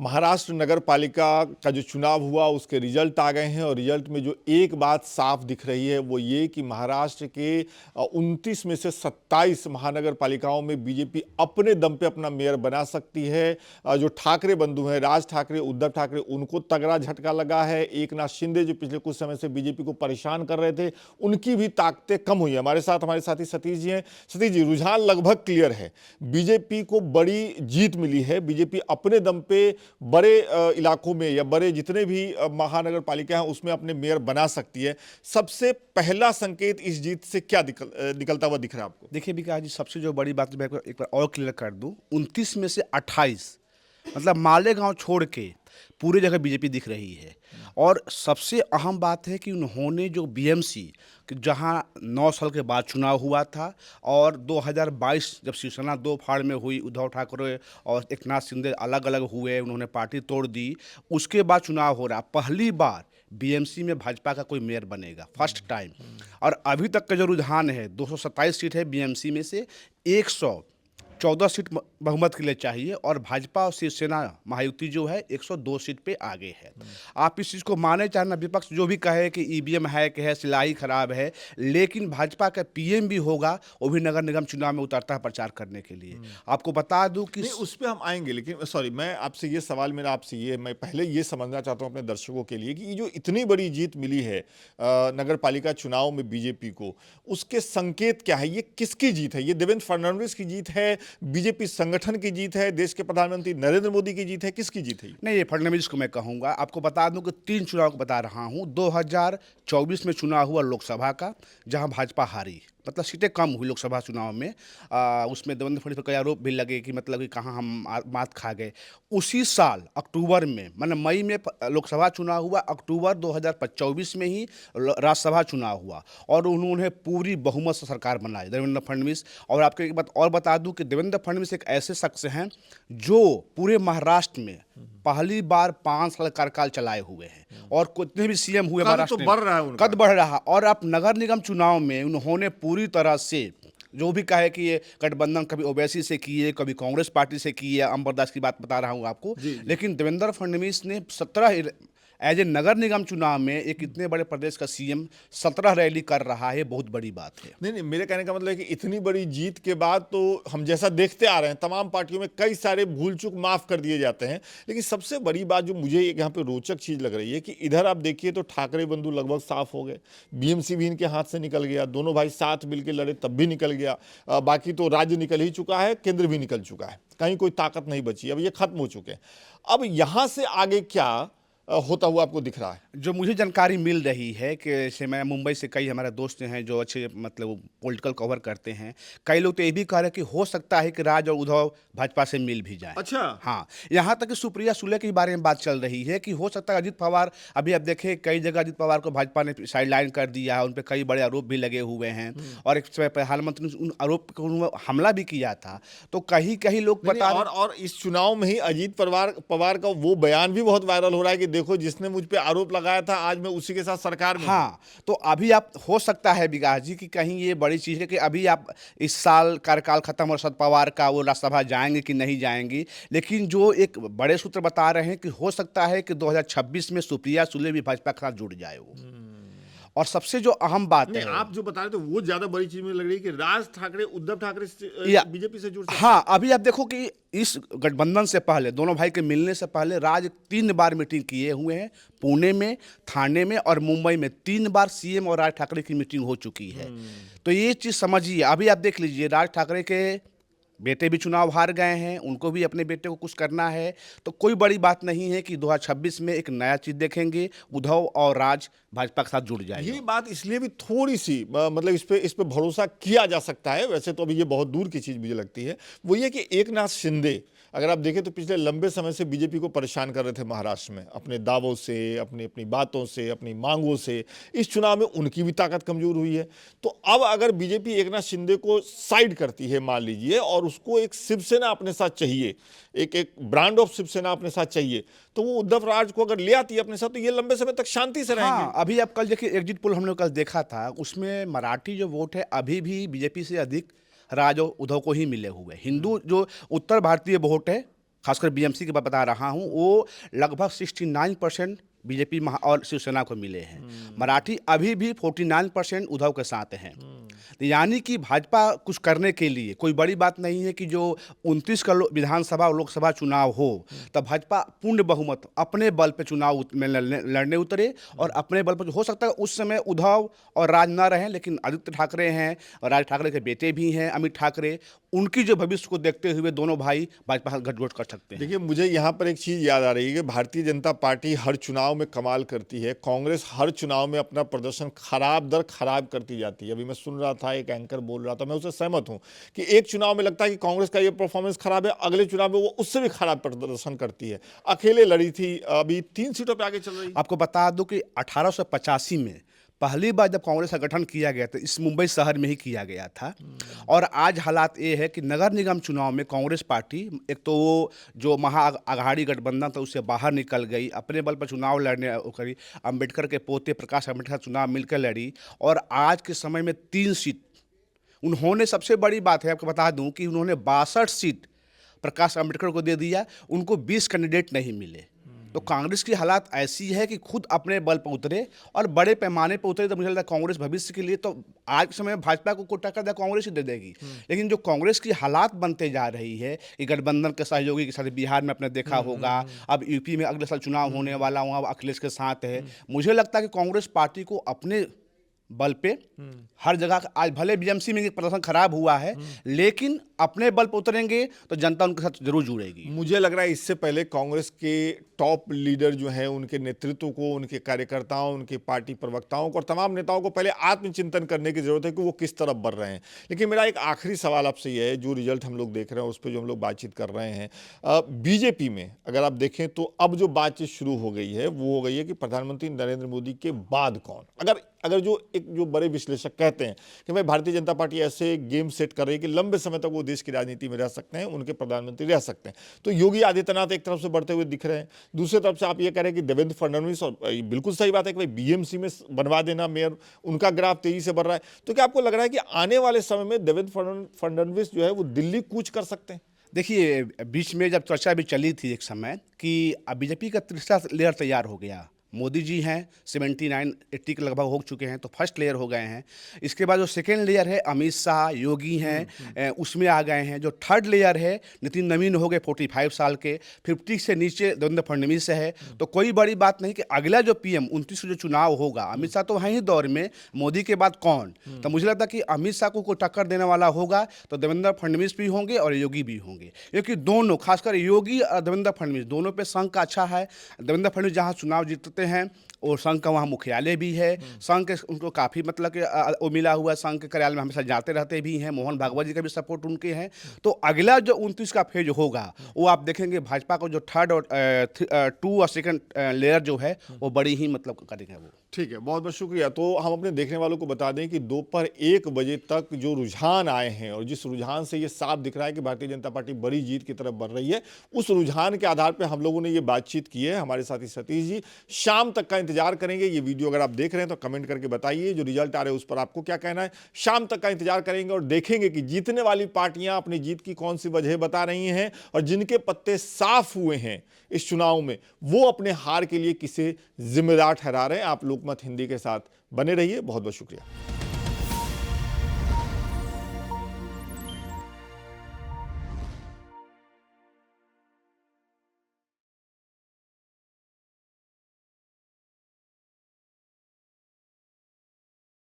महाराष्ट्र नगर पालिका का जो चुनाव हुआ उसके रिजल्ट आ गए हैं और रिजल्ट में जो एक बात साफ दिख रही है वो ये कि महाराष्ट्र के 29 में से 27 महानगर पालिकाओं में बीजेपी अपने दम पे अपना मेयर बना सकती है। जो ठाकरे बंधु हैं, राज ठाकरे, उद्धव ठाकरे, उनको तगड़ा झटका लगा है। एकनाथ शिंदे जो पिछले कुछ समय से बीजेपी को परेशान कर रहे थे, उनकी भी ताकतें कम हुई है। हमारे साथी सतीश जी हैं। सतीश जी, रुझान लगभग क्लियर है, बीजेपी को बड़ी जीत मिली है। बीजेपी अपने दम पे बड़े इलाकों में या बड़े जितने भी महानगर पालिका हैं उसमें अपने मेयर बना सकती है। सबसे पहला संकेत इस जीत से क्या निकलता हुआ दिख रहा है आपको? देखिए विकास जी, सबसे जो बड़ी बात मैं एक बार और क्लियर कर दूं, 29 में से 28 मतलब मालेगांव छोड़ के पूरी जगह बीजेपी दिख रही है। और सबसे अहम बात है कि उन्होंने जो बीएमसी जहां 9 साल के बाद चुनाव हुआ था और 2022 जब शिवसेना दो फाड़ में हुई, उद्धव ठाकरे और एकनाथ शिंदे अलग अलग हुए, उन्होंने पार्टी तोड़ दी, उसके बाद चुनाव हो रहा, पहली बार बीएमसी में भाजपा का कोई मेयर बनेगा, फर्स्ट टाइम। और अभी तक का जो रुझान है, 227 सीट है बीएमसी में से, 114 सीट बहुमत के लिए चाहिए और भाजपा और शिवसेना महायुति जो है 102 सीट पे आगे है। आप इस चीज़ को माने चाहे ना, विपक्ष जो भी कहे कि ईवीएम हैक है, सिलाई खराब है, लेकिन भाजपा का पीएम भी होगा, वो भी नगर निगम चुनाव में उतरता है प्रचार करने के लिए। आपको बता दूं कि उस पर हम आएंगे, लेकिन सॉरी, मैं आपसे ये सवाल, मेरा आपसे ये, मैं पहले ये समझना चाहता हूं अपने दर्शकों के लिए कि ये जो इतनी बड़ी जीत मिली है नगर पालिका चुनाव में बीजेपी को, उसके संकेत क्या है? ये किसकी जीत है? ये देवेंद्र फडणवीस की जीत है, बीजेपी संगठन की जीत है, देश के प्रधानमंत्री नरेंद्र मोदी की जीत है, किसकी जीत है? नहीं, ये फडणवीस को मैं कहूँगा। आपको बता दूं कि 3 चुनाव को बता रहा हूँ। 2024 में चुनाव हुआ लोकसभा का, जहां भाजपा हारी, मतलब सीटें कम हुई लोकसभा चुनाव में। उसमें देवेंद्र फडणवीस पर कई आरोप भी लगे कि मतलब कि कहाँ हम मात खा गए। उसी साल अक्टूबर में, मतलब मई में लोकसभा चुनाव हुआ, अक्टूबर 2024 में ही राज्यसभा चुनाव हुआ और उन्होंने पूरी बहुमत से सरकार बनाई, देवेंद्र फडणवीस। और आपको एक बात और बता दूं कि देवेंद्र फडणवीस एक ऐसे शख्स हैं जो पूरे महाराष्ट्र में पहली बार 5 साल कार्यकाल चलाए हुए हैं और कितने भी सीएम हुए महाराष्ट्र में, बढ़ रहा है उनका, कद बढ़ रहा। और अब नगर निगम चुनाव में उन्होंने पूरी तरह से, जो भी कहे कि ये गठबंधन कभी ओवैसी से किए, कभी कांग्रेस पार्टी से किए, अमरदास की बात बता रहा हूँ आपको, लेकिन देवेंद्र फडणवीस ने 17 एज ए नगर निगम चुनाव में एक इतने बड़े प्रदेश का सीएम 17 रैली कर रहा है, बहुत बड़ी बात है। नहीं, मेरे कहने का मतलब है कि इतनी बड़ी जीत के बाद तो हम जैसा देखते आ रहे हैं, तमाम पार्टियों में कई सारे भूल चूक माफ कर दिए जाते हैं, लेकिन सबसे बड़ी बात जो मुझे यहाँ पे रोचक चीज लग रही है कि इधर आप देखिए तो ठाकरे बंधु लगभग साफ हो गए, बीएमसी भी इनके हाथ से निकल गया, दोनों भाई साथ मिलकर लड़े तब भी निकल गया, बाकी तो राज्य निकल ही चुका है, केंद्र भी निकल चुका है, कहीं कोई ताकत नहीं बची, अब ये खत्म हो चुके हैं। अब यहां से आगे क्या होता हुआ आपको दिख रहा है? जो मुझे जानकारी मिल रही है कि जैसे मैं मुंबई से, कई हमारे दोस्त हैं जो अच्छे मतलब पॉलिटिकल कवर करते हैं, कई लोग तो ये भी कह रहे हैं कि हो सकता है कि राज और उद्धव भाजपा से मिल भी जाए। अच्छा, हाँ, यहाँ तक कि सुप्रिया सुले के बारे में बात चल रही है कि हो सकता है अजित पवार, अभी आप देखें कई जगह अजित पवार को भाजपा ने साइडलाइन कर दिया है, उन पर कई बड़े आरोप भी लगे हुए हैं और एक समय प्रधानमंत्री ने उन आरोप को हमला भी किया था। तो कहीं कहीं लोग बता, और इस चुनाव में ही अजीत पवार का वो बयान भी बहुत वायरल हो रहा है कि देखो जिसने मुझ पे आरोप लगाया था आज मैं उसी के साथ सरकार में। हाँ, तो अभी आप, हो सकता है विकास जी कि कहीं ये बड़ी चीज़ है कि अभी आप इस साल कार्यकाल खत्म और शरद पवार का वो राज्यसभा जाएंगे कि नहीं जाएंगी, लेकिन जो एक बड़े सूत्र बता रहे हैं कि हो सकता है कि 2026 में सुप्रिया सुले भी भाजपा के साथ जुड़ जाए वो। और सबसे जो अहम बात है, आप जो बता रहे थे वो ज्यादा बड़ी चीज मुझे लग रही है कि राज ठाकरे, उद्धव ठाकरे बीजेपी से जुड़ सकते हैं। हाँ, अभी आप देखो कि इस गठबंधन से पहले, दोनों भाई के मिलने से पहले राज 3 बार मीटिंग किए हुए हैं, पुणे में, ठाणे में और मुंबई में 3 बार सीएम और राज ठाकरे की मीटिंग हो चुकी है। तो ये चीज़ समझिए। अभी आप देख लीजिए, राज ठाकरे के बेटे भी चुनाव हार गए हैं, उनको भी अपने बेटे को कुछ करना है, तो कोई बड़ी बात नहीं है कि 2026 में एक नया चीज़ देखेंगे, उद्धव और राज भाजपा के साथ जुड़ जाएंगे। ये बात इसलिए भी थोड़ी सी मतलब इस पे भरोसा किया जा सकता है, वैसे तो अभी ये बहुत दूर की चीज मुझे लगती है, वो ये कि एकनाथ शिंदे, अगर आप देखें तो पिछले लंबे समय से बीजेपी को परेशान कर रहे थे महाराष्ट्र में, अपने दावों से, अपनी बातों से, अपनी मांगों से। इस चुनाव में उनकी भी ताकत कमजोर हुई है। तो अब अगर बीजेपी एकनाथ शिंदे को साइड करती है मान लीजिए, और उसको एक शिवसेना अपने साथ चाहिए, एक ब्रांड ऑफ शिवसेना अपने साथ चाहिए, तो वो उद्धव राज को अगर ले आती है अपने साथ तो ये लंबे समय तक शांति से रहेंगे। हाँ, अभी आप कल देखिए एग्जिट पोल हमने कल देखा था, उसमें मराठी जो वोट है अभी भी बीजेपी से अधिक राज और उद्धव को ही मिले हुए। हिंदू जो उत्तर भारतीय वोट है खासकर बीएमसी की बात बता रहा हूँ, वो लगभग 69% बीजेपी और शिवसेना को मिले हैं। मराठी अभी भी 49% उद्धव के साथ हैं। तो यानी कि भाजपा कुछ करने के लिए कोई बड़ी बात नहीं है कि जो 29 का विधानसभा और लोकसभा चुनाव हो, तब भाजपा पूर्ण बहुमत अपने बल पे चुनाव में लड़ने उतरे, और अपने बल पर हो सकता है उस समय उद्धव और राज ना रहें, लेकिन आदित्य ठाकरे हैं और राज ठाकरे के बेटे भी हैं अमित ठाकरे, उनकी जो भविष्य को देखते हुए दोनों भाई भाजपा गठजोड़ कर सकते हैं। देखिए, मुझे यहाँ पर एक चीज़ याद आ रही है कि भारतीय जनता पार्टी हर चुनाव में कमाल करती है, कांग्रेस हर चुनाव में अपना प्रदर्शन खराब दर खराब करती जाती है। अभी मैं सुन रहा था, एक एंकर बोल रहा था, मैं उससे सहमत हूँ कि एक चुनाव में लगता है कि कांग्रेस का ये परफॉर्मेंस खराब है, अगले चुनाव में वो उससे भी खराब प्रदर्शन करती है। अकेले लड़ी थी, अभी 3 सीटों पर आगे चल रही है। आपको बता दूं कि 1885 में पहली बार जब कांग्रेस का गठन किया गया था, इस मुंबई शहर में ही किया गया था। और आज हालात ये है कि नगर निगम चुनाव में कांग्रेस पार्टी, एक तो वो जो महाअघाड़ी गठबंधन था उससे बाहर निकल गई, अपने बल पर चुनाव लड़ने करी, अंबेडकर के पोते प्रकाश अंबेडकर चुनाव मिलकर लड़ी, और आज के समय में 3 सीट उन्होंने, सबसे बड़ी बात है आपको बता दूं कि उन्होंने 62 सीट प्रकाश अंबेडकर को दे दिया, उनको 20 कैंडिडेट नहीं मिले। तो कांग्रेस की हालात ऐसी है कि खुद अपने बल पर उतरे और बड़े पैमाने पर उतरे, तो मुझे लगता है कांग्रेस भविष्य के लिए तो आज के समय में भाजपा को टक्कर दे कांग्रेस ही दे देगी। लेकिन जो कांग्रेस की हालात बनते जा रही है कि गठबंधन के सहयोगी के साथ, बिहार में आपने देखा होगा, अब यूपी में अगले साल चुनाव होने वाला, वहाँ अखिलेश के साथ है, मुझे लगता है कि कांग्रेस पार्टी को अपने बल पे हर जगह, आज भले बीएमसी में प्रदर्शन खराब हुआ है, लेकिन अपने बल पर उतरेंगे तो जनता उनके साथ जरूर जुड़ेगी। मुझे लग रहा है इससे पहले कांग्रेस के टॉप लीडर जो हैं, उनके नेतृत्व को, उनके कार्यकर्ताओं, उनके पार्टी प्रवक्ताओं को और तमाम नेताओं को पहले आत्मचिंतन करने की जरूरत है कि वो किस तरफ बढ़ रहे हैं। लेकिन मेरा एक आखिरी सवाल आपसे ये है, जो रिजल्ट हम लोग देख रहे हैं, उस पर जो हम लोग बातचीत कर रहे हैं, बीजेपी में अगर आप देखें तो अब जो बातचीत शुरू हो गई है वो हो गई है कि प्रधानमंत्री नरेंद्र मोदी के बाद कौन। अगर जो बड़े विश्लेषक कहते हैं कि भाई भारतीय जनता पार्टी ऐसे गेम सेट कर रही है कि लंबे समय तक वो देश की राजनीति में रह सकते हैं, उनके प्रधानमंत्री रह सकते हैं, तो योगी आदित्यनाथ एक तरफ से बढ़ते हुए दिख रहे हैं, दूसरी तरफ से आप ये कह रहे हैं कि देवेंद्र फडणवीस, और बिल्कुल सही बात है कि भाई बीएमसी में बनवा देना मेयर, उनका ग्राफ तेजी से बढ़ रहा है। तो क्या आपको लग रहा है कि आने वाले समय में देवेंद्र फडणवीस जो है वो दिल्ली कूच कर सकते हैं? देखिए, बीच में जब चर्चा भी चली थी एक समय कि बीजेपी का तीसरा लेयर तैयार हो गया, मोदी जी हैं 79-80 के लगभग हो चुके हैं, तो फर्स्ट लेयर हो गए हैं। इसके बाद जो सेकेंड लेयर है अमित शाह, योगी हैं, उसमें आ गए हैं। जो थर्ड लेयर है नितिन नवीन हो गए 45 साल के, 50 से नीचे देवेंद्र फडणवीस है। तो कोई बड़ी बात नहीं कि अगला जो पीएम 29 को जो चुनाव होगा, अमित शाह तो हैं ही दौर में, मोदी के बाद कौन। तो मुझे लगता है कि अमित शाह को टक्कर देने वाला होगा तो देवेंद्र फडणवीस भी होंगे और योगी भी होंगे, क्योंकि दोनों, खासकर योगी और देवेंद्र फडणवीस, दोनों पे संघ का अच्छा है। देवेंद्र फडणवीस जहाँ चुनाव जीतते हैं और संघ का वहाँ मुख्यालय भी है, संघ के उनको काफ़ी मतलब कि वो मिला हुआ, संघ के कार्यालय में हमेशा जाते रहते भी हैं, मोहन भागवत जी का भी सपोर्ट उनके हैं। तो अगला जो 29 का फेज होगा वो आप देखेंगे भाजपा को जो थर्ड और 2 और सेकंड लेयर जो है वो बड़ी ही मतलब करेंगे वो। ठीक है, बहुत बहुत शुक्रिया। तो हम अपने देखने वालों को बता दें कि दोपहर 1 बजे तक जो रुझान आए हैं और जिस रुझान से ये साफ दिख रहा है कि भारतीय जनता पार्टी बड़ी जीत की तरफ बढ़ रही है, उस रुझान के आधार पर हम लोगों ने ये बातचीत की है। हमारे साथी सतीश जी शाम तक का इंतजार करेंगे। ये वीडियो अगर आप देख रहे हैं तो कमेंट करके बताइए जो रिजल्ट आ रहे हैं उस पर आपको क्या कहना है। शाम तक का इंतजार करेंगे और देखेंगे कि जीतने वाली पार्टियां अपनी जीत की कौन सी वजह बता रही हैं और जिनके पत्ते साफ हुए हैं इस चुनाव में वो अपने हार के लिए किसे जिम्मेदार ठहरा रहे हैं। आप लोकमत हिंदी के साथ बने रहिए। बहुत बहुत शुक्रिया।